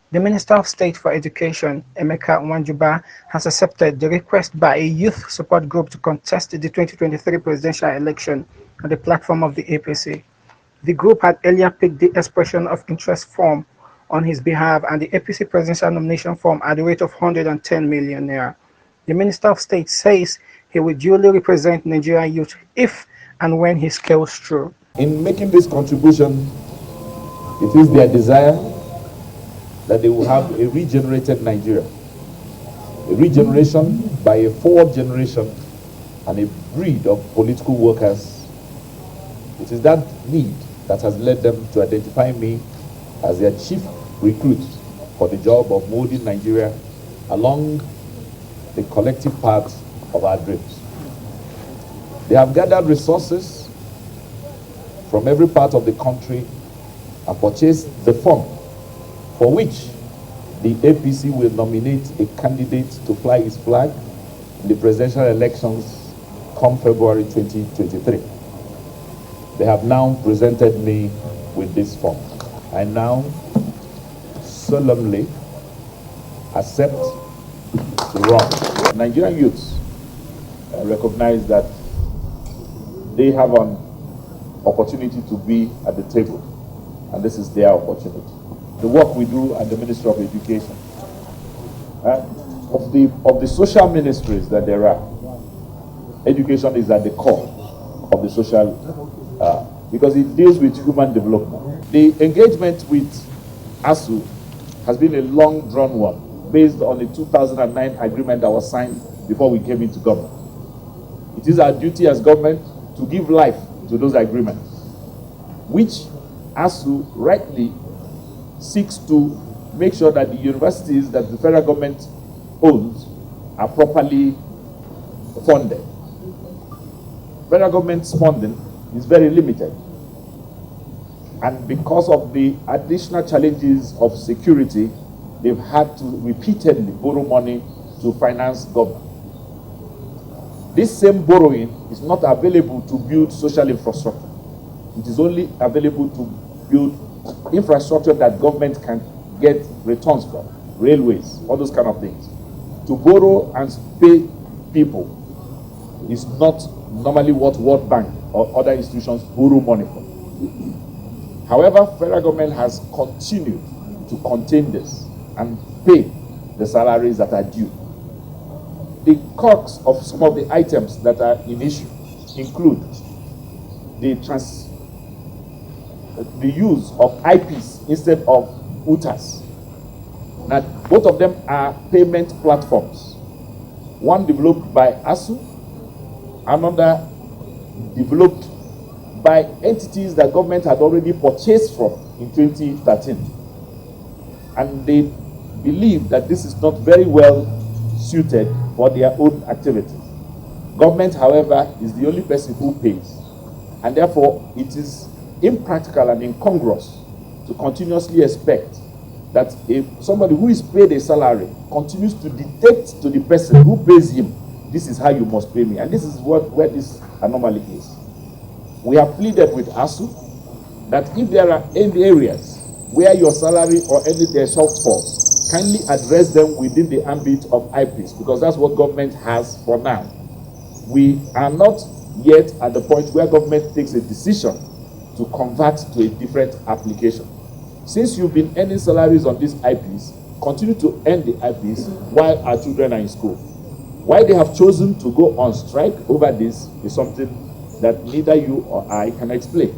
The Minister of State for Education, Emeka Nwajiuba, has accepted the request by a youth support group to contest the 2023 presidential election on the platform of the APC. The group had earlier picked the expression of interest form on his behalf and the APC presidential nomination form at the rate of 110 million naira. The Minister of State says he will duly represent Nigerian youth if and when he scales through. In making this contribution, it is their desire that they will have a regenerated Nigeria, a regeneration by a forward generation and a breed of political workers. It is that need that has led them to identify me as their chief recruit for the job of molding Nigeria along the collective path of our dreams. They have gathered resources from every part of the country and purchased the form for which the APC will nominate a candidate to fly his flag in the presidential elections come February 2023. They have now presented me with this form. I now solemnly accept to run. Nigerian youths recognize that they have an opportunity to be at the table, and this is their opportunity. The work we do at the Ministry of Education, of the social ministries that there are, education is at the core of the social, because it deals with human development. The engagement with ASU has been a long-drawn one, based on the 2009 agreement that was signed before we came into government. It is our duty as government to give life to those agreements, which ASU rightly seeks to make sure that the universities that the federal government owns are properly funded. Federal government's funding is very limited, and because of the additional challenges of security, they've had to repeatedly borrow money to finance government. This same borrowing is not available to build social infrastructure. It is only available to build infrastructure that government can get returns from, railways, all those kind of things. To borrow and pay people is not normally what World Bank or other institutions borrow money for. However, federal government has continued to contain this and pay the salaries that are due. The costs of some of the items that are in issue include the use of IPs instead of UTAs. Now, both of them are payment platforms. One developed by ASU, another developed by entities that government had already purchased from in 2013. And they believe that this is not very well suited for their own activities. Government, however, is the only person who pays. And therefore, it is impractical and incongruous to continuously expect that if somebody who is paid a salary continues to dictate to the person who pays him, this is how you must pay me. And this is where this anomaly is. We have pleaded with ASU that if there are any areas where your salary or any their shortfalls, kindly address them within the ambit of IPs, because that's what government has for now. We are not yet at the point where government takes a decision to convert to a different application. Since you've been earning salaries on these IPs, continue to earn the IPs while our children are in school. Why they have chosen to go on strike over this is something that neither you or I can explain.